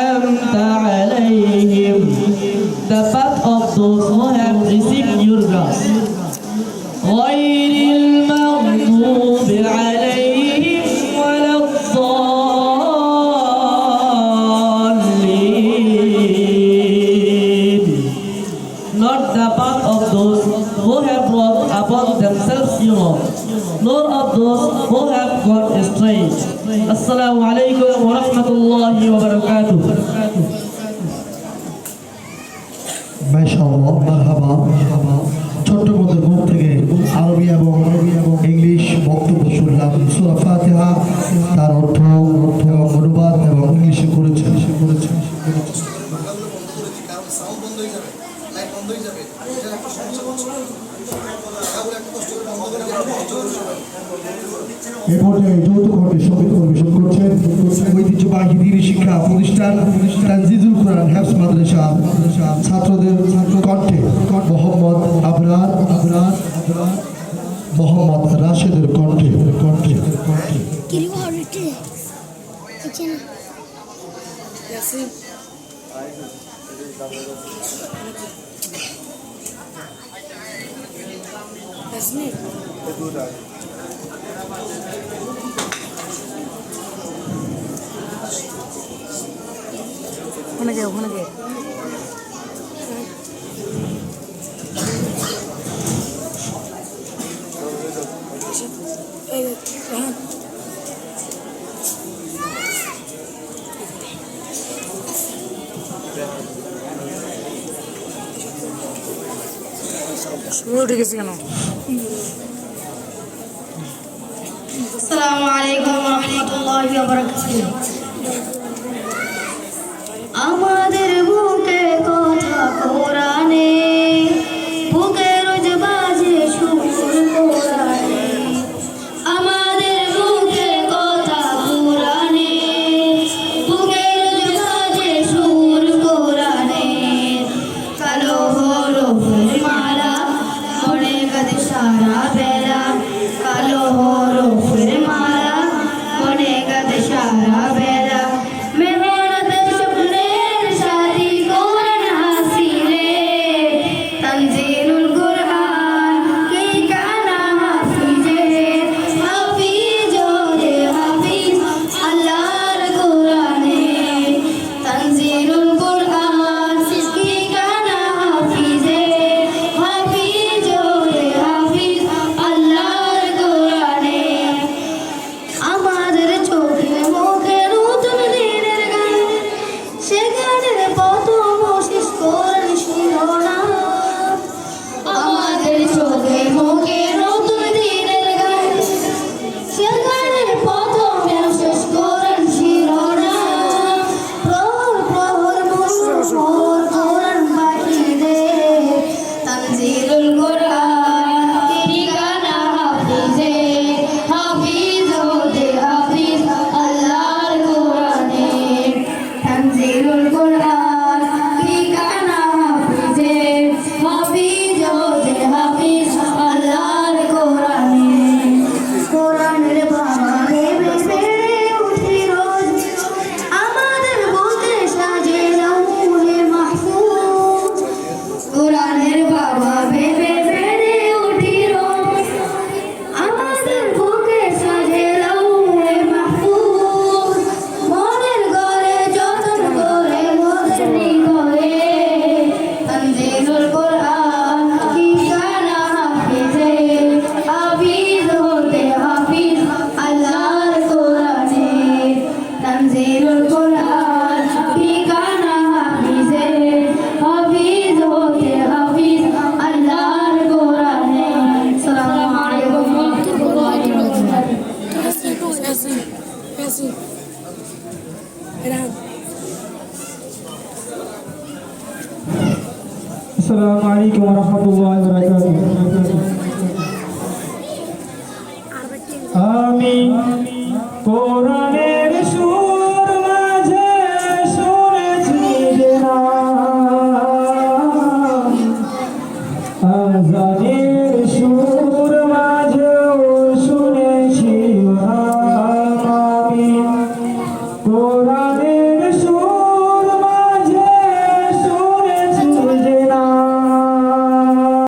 أنعمت عليهم, the path of those who have received your grace, غير المغضوب عليهم ولا الضالين, not the path of those who have brought upon themselves evil, nor of those who have gone astray. Assalamu alaikum wa rahmatullahi wa barakatuh. মাশাআল্লাহ, মারহাবা। ছোট্ট মধ্যে group থেকে আরবি এবং English বক্তব্য শুনলাম। সূরা ফাতিহা তার অর্থ অনুবাদ এবং ইংলিশে করেছেন। এই পর্যায়ে যৌথ কণ্ঠে সঙ্গীত পরিবেশন করছেন ঐতিহ্যবাহী দ্বীনি শিক্ষা প্রতিষ্ঠান তানজিজুল কোরআন হেফজ মাদ্রাসা ছাত্রদের কণ্ঠে মোহাম্মদ আবরার মোহাম্মদ রাশেদের কণ্ঠে। ওখানে যাও, ওখানে যাও। উঠে গেছে কেন? আসসালামু আলাইকুম ওয়া রাহমাতুল্লাহি ওয়া বারাকাতুহু। আমাদের বুকে কথা কোরআনে, বুকে রোজ বাজে সুর কোরআনে। আমাদের বুকে কথা কোরআনে, বুকে রোজ বাজে সুর কোরআনে। কালো হরফের মালা মনে কাঁদে সারা বেলা, কালো হরফের মালা মনে কাঁদে সারা বেলা। মেহনত স্বপ্নের সাথী কোরআন হাসিলে, তানজিলুল কোরআন কি কানা হাফিজে, হাফিজ ওরে হাফিজ আল্লাহর কোরআনে। তানজিলুল কোরআন কি কানা হাফিজে, হাফিজ ওরে হাফিজ আল্লাহর কোরআনে। আমাদের চোখে মুখে নতুন দিনের গান, সে গানের প্রথম শেষ কোরআন শিরোনাম। আমাদের চোখে মুখে নতুন দিনের গান, সে গানের প্রথম শেষ কোরআন শিরোনাম। প্রহর প্রহর মোর কোরআন পাখি দে, তানজিলুল কোরআন ঠিকানা হাফিজে, হাফিজ হতে হাফিজ আল্লাহর কোরআনে। তানজিলুল কোরআন ঠিকানা হাফিজে, হাফিজ হতে হাফিজ আল্লাহর কোরআনে। কোরআনের বাবা ভেবে বেড়ে উঠি রোজ, আমাদের বুকে সাজে লাউহে মাহফুজ। কোরআনের বাবা ভেবে বেড়ে উঠি রোজ, আমাদের বুকে সাজে লাউহে মাহফুজ। মনের ঘরে যতন করে মদনী করে, তানজিলুল কোরআন ঠিকানা হাফিজে, হাফিজ হতে হাফিজ আল্লাহর কোরআনে। তানজিলুল কোরআন ঠিকানা হাফিজে, হাফিজ হতে হাফিজ আল্লাহর কোরআনে। আসসালামু আলাইকুম ওয়া রাহমাতুল্লাহি ওয়া বারাকাতুহু। আসসালামু আলাইকুম ওয়া রাহমাতুল্লাহি ওয়া বারাকাতুহু। আমি কোরআনে